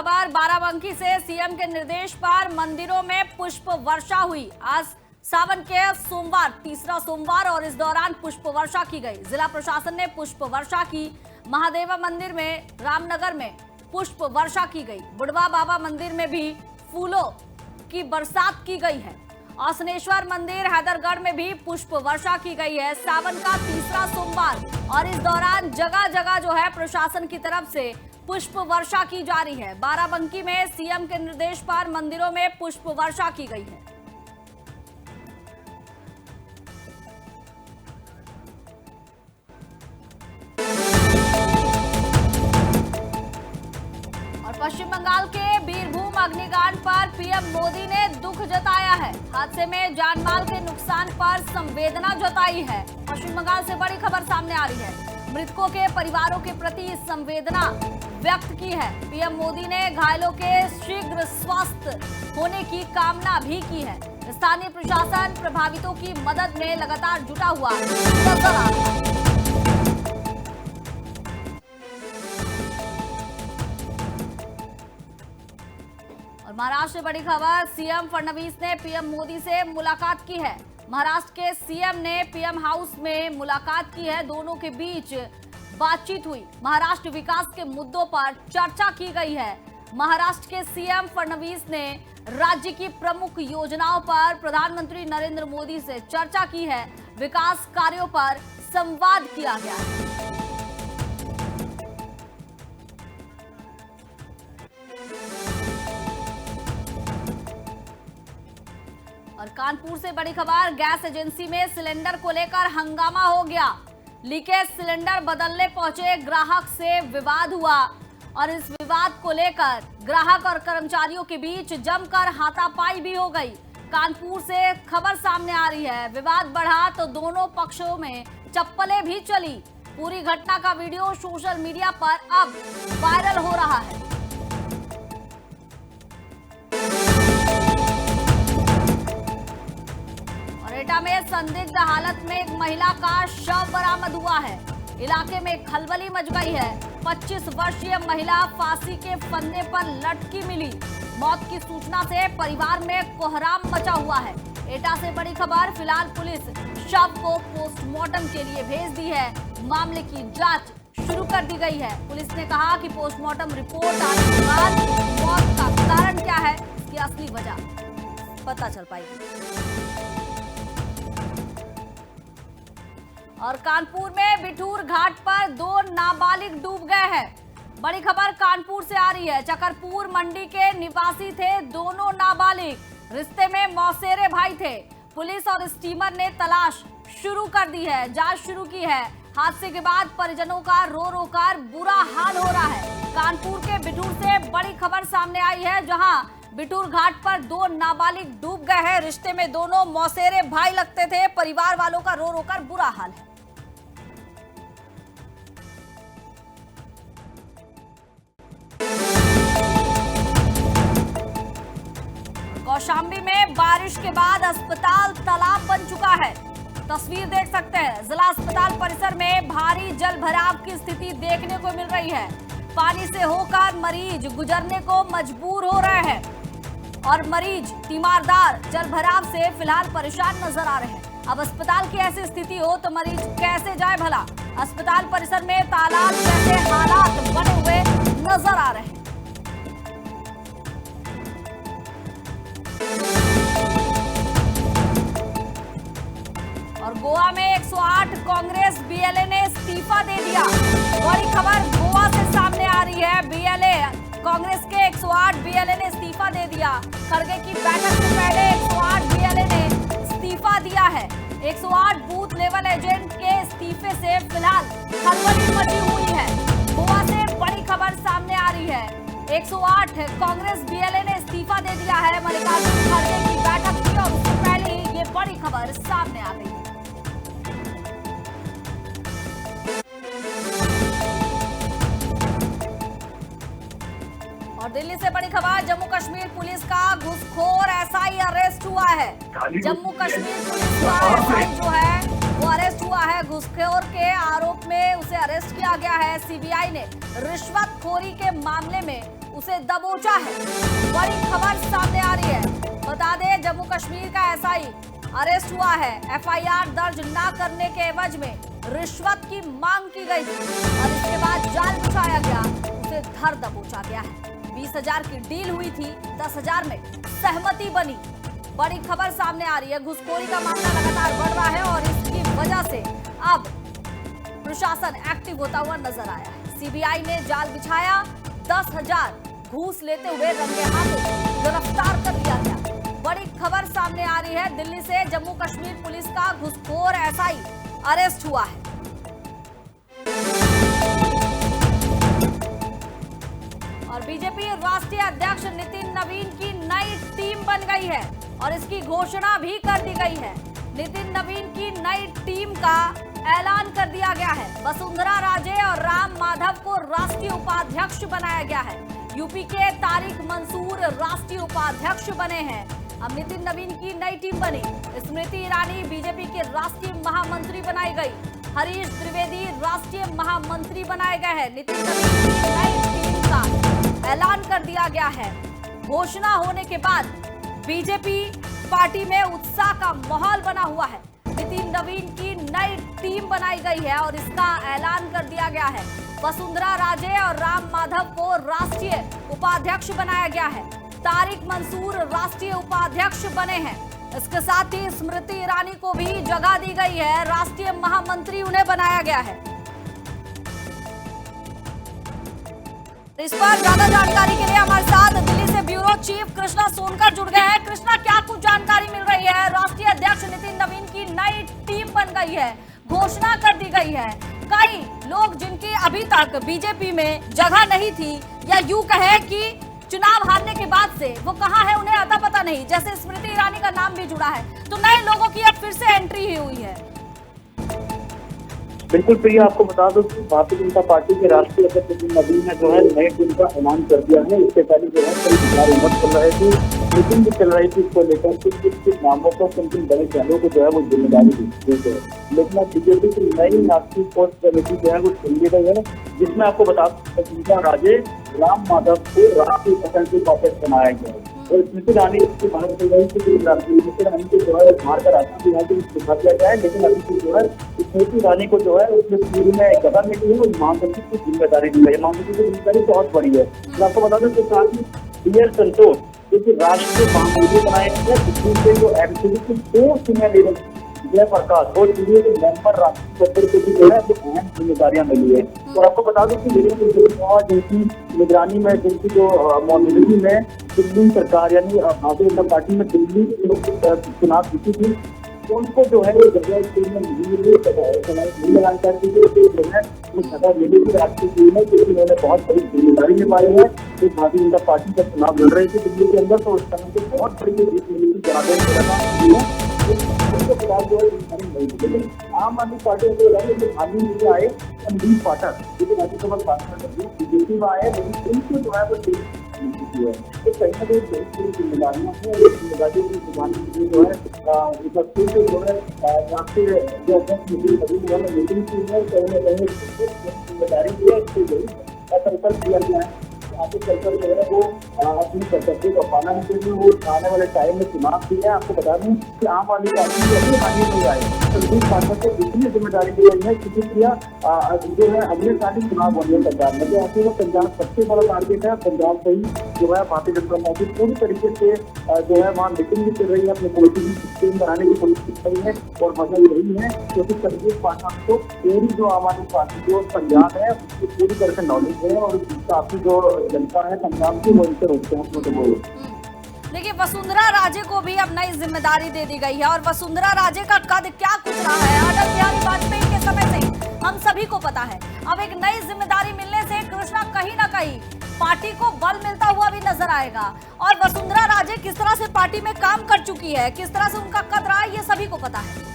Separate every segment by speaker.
Speaker 1: खबर बाराबंकी से। सीएम के निर्देश पर मंदिरों में पुष्प वर्षा हुई। आज सावन के सोमवार, तीसरा सोमवार, और इस दौरान पुष्प वर्षा की गई। जिला प्रशासन ने पुष्प वर्षा की। महादेवा मंदिर में, रामनगर में पुष्प वर्षा की गई। बुढ़वा बाबा मंदिर में भी फूलों की बरसात की गई है। आसनेश्वर मंदिर हैदरगढ़ में भी पुष्प वर्षा की गई है। सावन का तीसरा सोमवार और इस दौरान जगह जगह जो है प्रशासन की तरफ से पुष्प वर्षा की जा रही है। बाराबंकी में सीएम के निर्देश पर मंदिरों में पुष्प वर्षा की गई है। और पश्चिम बंगाल के बीरभूम अग्निकांड पर पीएम मोदी ने दुख जताया है। हादसे में जानमाल के नुकसान पर संवेदना जताई है। पश्चिम बंगाल से बड़ी खबर सामने आ रही है। मृतकों के परिवारों के प्रति संवेदना व्यक्त की है। पीएम मोदी ने घायलों के शीघ्र स्वस्थ होने की कामना भी की है। स्थानीय प्रशासन प्रभावितों की मदद में लगातार जुटा हुआ नजर आ रहा है। और महाराष्ट्र से बड़ी खबर, सीएम फडणवीस ने पीएम मोदी से मुलाकात की है। महाराष्ट्र के सीएम ने पीएम हाउस में मुलाकात की है। दोनों के बीच बातचीत हुई। महाराष्ट्र विकास के मुद्दों पर चर्चा की गई है। महाराष्ट्र के सीएम फडणवीस ने राज्य की प्रमुख योजनाओं पर प्रधानमंत्री नरेंद्र मोदी से चर्चा की है। विकास कार्यों पर संवाद किया गया है। और कानपुर से बड़ी खबर, गैस एजेंसी में सिलेंडर को लेकर हंगामा हो गया। लीकेज सिलेंडर बदलने पहुंचे ग्राहक से विवाद हुआ और इस विवाद को लेकर ग्राहक और कर्मचारियों के बीच जमकर हाथापाई भी हो गई। कानपुर से खबर सामने आ रही है। विवाद बढ़ा तो दोनों पक्षों में चप्पलें भी चली। पूरी घटना का वीडियो सोशल मीडिया पर अब वायरल हो रहा है। एटा में संदिग्ध हालत में एक महिला का शव बरामद हुआ है। इलाके में खलबली मच गई है। 25 वर्षीय महिला फांसी के फंदे पर लटकी मिली। मौत की सूचना से परिवार में कोहराम मचा हुआ है। एटा से बड़ी खबर, फिलहाल पुलिस शव को पोस्टमार्टम के लिए भेज दी है। मामले की जांच शुरू कर दी गई है। पुलिस ने कहा कि पोस्टमार्टम रिपोर्ट आने के बाद मौत का कारण क्या है, इसकी असली वजह पता चल पाएगी। और कानपुर में बिठूर घाट पर 2 नाबालिग डूब गए हैं। बड़ी खबर कानपुर से आ रही है। चकरपुर मंडी के निवासी थे दोनों नाबालिग। रिश्ते में मौसेरे भाई थे। पुलिस और स्टीमर ने तलाश शुरू कर दी है, जांच शुरू की है। हादसे के बाद परिजनों का रो रो कर बुरा हाल हो रहा है। कानपुर के बिठूर से बड़ी खबर सामने आई है, जहां बिठूर घाट पर 2 नाबालिग डूब गए हैं। रिश्ते में दोनों मौसेरे भाई लगते थे। परिवार वालों का रो रो कर बुरा हाल है। कौशाम्बी में बारिश के बाद अस्पताल तालाब बन चुका है। तस्वीर देख सकते हैं। जिला अस्पताल परिसर में भारी जल भराव की स्थिति देखने को मिल रही है। पानी से होकर मरीज गुजरने को मजबूर हो रहे हैं और मरीज तीमारदार जल भराव से फिलहाल परेशान नजर आ रहे हैं। अब अस्पताल की ऐसी स्थिति हो तो मरीज कैसे जाए भला। अस्पताल परिसर में तालाब जैसे हालात बने हुए नजर आ रहे हैं। और गोवा में 108 कांग्रेस बीएलए ने इस्तीफा दे दिया। बड़ी खबर गोवा से सामने आ रही है। बीएलए, कांग्रेस के 108 बीएलए ने इस्तीफा दे दिया। खड़गे की बैठक से पहले 108 बीएलए ने इस्तीफा दिया है। 108 बूथ लेवल एजेंट के इस्तीफे से फिलहाल खलबली मची हुई है। गोवा से बड़ी खबर सामने आ रही है। 108 कांग्रेस बीएलए ने इस्तीफा दे दिया है। मल्लिकार्जुन खड़गे की बैठक थी और उससे पहले ही ये बड़ी खबर सामने आ गई। और दिल्ली से बड़ी खबर, जम्मू कश्मीर पुलिस का घूसखोर एसआई अरेस्ट हुआ है। जम्मू कश्मीर पुलिस का एसआई जो है वो अरेस्ट हुआ है। घूसखोर के आरोप में उसे अरेस्ट किया गया है। सीबीआई ने रिश्वत घूसखोरी के मामले में उसे दबोचा है। बड़ी खबर सामने आ रही है। बता दें, जम्मू कश्मीर का एसआई अरेस्ट हुआ है। एफआईआर दर्ज न करने के एवज में रिश्वत की मांग की गई थी और इसके बाद जाल बिछाया गया, उसे धर दबोचा गया है। 20,000 की डील हुई थी, 10,000 में सहमति बनी। बड़ी खबर सामने आ रही है। घूसखोरी का मामला लगातार बढ़ रहा है और इसकी वजह से अब प्रशासन एक्टिव होता हुआ नजर आया है। सीबीआई ने जाल बिछाया, 10,000 घूस लेते हुए रंगे हाथों गिरफ्तार कर लिया गया। बड़ी खबर सामने आ रही है। दिल्ली से जम्मू कश्मीर पुलिस का घूसखोर एसआई अरेस्ट हुआ है। और बीजेपी राष्ट्रीय अध्यक्ष नितिन नवीन की नई टीम बन गई है और इसकी घोषणा भी कर दी गई है। नितिन नवीन की नई टीम का ऐलान कर दिया गया है। वसुंधरा राजे और राम माधव को राष्ट्रीय उपाध्यक्ष बनाया गया है। यूपी के तारिक मंसूर राष्ट्रीय उपाध्यक्ष बने हैं। अब नितिन नवीन की नई टीम बनी। स्मृति ईरानी बीजेपी के राष्ट्रीय महामंत्री बनाई गई। हरीश द्विवेदी राष्ट्रीय महामंत्री बनाए गए हैं। नितिन नवीन की नई टीम का ऐलान कर दिया गया है। घोषणा होने के बाद बीजेपी पार्टी में उत्साह का माहौल बना हुआ है। नितिन नवीन की नई टीम बनाई गई है और इसका ऐलान कर दिया गया है। वसुंधरा राजे और राम माधव को राष्ट्रीय उपाध्यक्ष बनाया गया है। तारिक मंसूर राष्ट्रीय उपाध्यक्ष बने हैं। इसके साथ ही स्मृति ईरानी को भी जगह दी गई है। राष्ट्रीय महामंत्री उन्हें बनाया गया है। इस पर ज्यादा जानकारी के लिए हमारे साथ दिल्ली से ब्यूरो चीफ कृष्णा सोनकर जुड़ गए हैं। कृष्णा, क्या कुछ जानकारी मिल रही है? राष्ट्रीय अध्यक्ष नितिन नवीन की नई टीम बन गई है, घोषणा कर दी गई है। कई लोग जिनकी अभी तक बीजेपी में जगह नहीं थी या यूं कहे कि चुनाव हारने के बाद से वो कहां है उन्हें अता पता नहीं, जैसे स्मृति ईरानी का नाम भी जुड़ा है, तो नए लोगों की अब फिर से एंट्री ही हुई है।
Speaker 2: बिल्कुल प्रिया, आपको बता दो कि भारतीय जनता पार्टी के राष्ट्रीय अध्यक्ष नितिन नवीन ने जो है नए टीम का ऐलान कर दिया है। इससे पहले जो है कई विचार विमर्श चल रहे थे, मीटिंग भी चल रही थी इसको लेकर किस नामों को, किन बड़े चैनलों को जो है वो जिम्मेदारी दी गई है। लेकिन अब बीजेपी की नई राष्ट्रीय कोर कमेटी जो है वो चुन ली गई है, जिसमें आपको बता दो वसुंधरा राजे, राम माधव को राष्ट्रीय प्रशासनिक उपाध्यक्ष बनाया गया है और स्मृति ईरानी की भारत से स्मृति ईरानी को जो है बाहर का रास्ता यहाँ से दिखा दिया गया है। लेकिन अभी जो है स्मृति ईरानी को जो है उसमें पूरी में जगह मिली है और महासचिव की जिम्मेदारी दी गई है। महासचिव की जिम्मेदारी बहुत बड़ी है। तो आपको बता दें कि साथ ही डीआर संतोष जो राष्ट्रीय महामंत्री बनाए गए, से जो एमसीडी की 2 सीनियर लीडर जयप्रकाश और दिल्ली के मेंबर राष्ट्रीय सदस्य को भी जो है वो अहम जिम्मेदारियां मिली है। और आपको बता दूं कि जिनकी निगरानी में, जिनकी जो मौजूदगी में दिल्ली सरकार यानी भारतीय जनता पार्टी में दिल्ली चुनाव जीती थी, उनको जो है जगह टीम में जानकारी जो है वो जगह मिलेगी राष्ट्रीय टीम में, क्योंकि उन्होंने बहुत बड़ी जिम्मेदारी निभाई है। तो भारतीय जनता पार्टी का चुनाव लड़ रही थी दिल्ली के अंदर, तो उस समय से बहुत बड़ी जीत मिली थी आम आदमी पार्टी हाल ही में आए संदीप पाठक, जो राज्यसभा सांसद बीजेपी में आए, लेकिन उनको जो है वो है तो कहीं ना कहीं जिम्मेदारियां हैं। जिम्मेदारी की जुबान जो है जो है राष्ट्रीय अध्यक्ष मीटिंग की है, कहीं ना कहीं जिम्मेदारी दी है, संकल्प किया गया है आगे चलकर जो है वो अपनी कर्तव्य को पाना चाहिए। वो आने वाले टाइम में चुनाव भी है। आपको बता दूं कि आम आदमी पार्टी अभी हानि नहीं आए, संदीप पाठक को इतनी जिम्मेदारी दी गई है क्योंकि जो है अगले साल ही चुनाव होने सरकार में, तो पंजाब सबसे बड़ा टारगेट है। पंजाब से ही जो है भारतीय जनता पार्टी पूरी तरीके से जो है वहाँ मीटिंग भी चल रही है, अपने पॉलिटिकल सिस्टम बनाने की कोशिश कर रही है और वजह यही है क्योंकि संदीप पाठक को पूरी जो आम आदमी पार्टी जो पंजाब है उसकी पूरी तरह से नॉलेज है और काफी जो जनता है पंजाब की वो इनसे रोकते हैं।
Speaker 1: देखिए, वसुंधरा राजे को भी अब नई जिम्मेदारी दे दी गई है और वसुंधरा राजे का कद क्या कुछ रहा है अटल बिहारी वाजपेयी के समय से हम सभी को पता है। अब एक नई जिम्मेदारी मिलने से कृष्णा कहीं ना कहीं पार्टी को बल मिलता हुआ भी नजर आएगा। और वसुंधरा राजे किस तरह से पार्टी में काम कर चुकी है, किस तरह से उनका कद रहा है, ये सभी को पता है।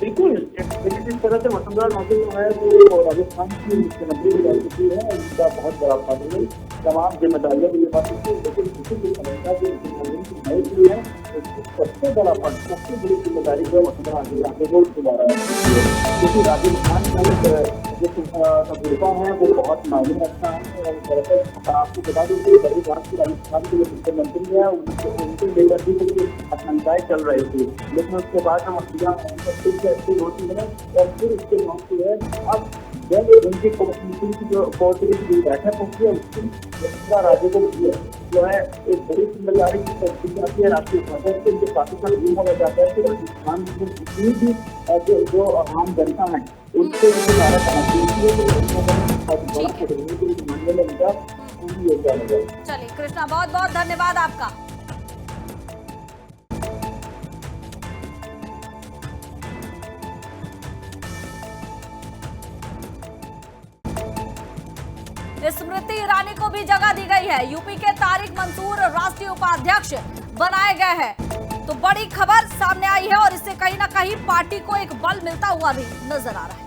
Speaker 2: बिल्कुल, देखिए जिस तरह से वसुंधरा राजे जो है वो राजस्थान की मुख्यमंत्री भी रह चुकी है, उनका बहुत बड़ा फायदा है, तमाम जिम्मेदारियां भी निभा चुकी है, लेकिन किसी भी समस्या जो मुख्यमंत्री नई हुई है, उसकी सबसे बड़ा पद, सबसे बड़ी जिम्मेदारी जो है वसुंधरा राजे को दोबारा मिली है। क्योंकि राजस्थान का जो तजुर्बा है वो बहुत मायने रखता है और दरअसल आपको बता दूं कि बड़ी बात की राजस्थान के जो मुख्यमंत्री है उनके लेकर भी कुछ आशंकाएं चल रही थी, लेकिन उसके बाद हम फिर से अच्छी होती है और फिर उसके बाद जो है अब जब उनकी कमिटी की जो कोऑर्डिनेशन की बैठक होती है उसकी वसुंधरा राजे को जो है एक बड़ी जिम्मेदारी की तरफ जाती है राष्ट्रीय अध्यक्ष के जो काफी सारा यूं होना चाहता है कि राजस्थान में जितनी भी जो आम जनता है उनसे सारा मानने में उनका योगदान है।
Speaker 1: चलिए कृष्णा, बहुत बहुत धन्यवाद आपका। स्मृति ईरानी को भी जगह दी गई है। यूपी के तारिक मंसूर राष्ट्रीय उपाध्यक्ष बनाए गए हैं। तो बड़ी खबर सामने आई है और इससे कहीं ना कहीं पार्टी को एक बल मिलता हुआ भी नजर आ रहा है।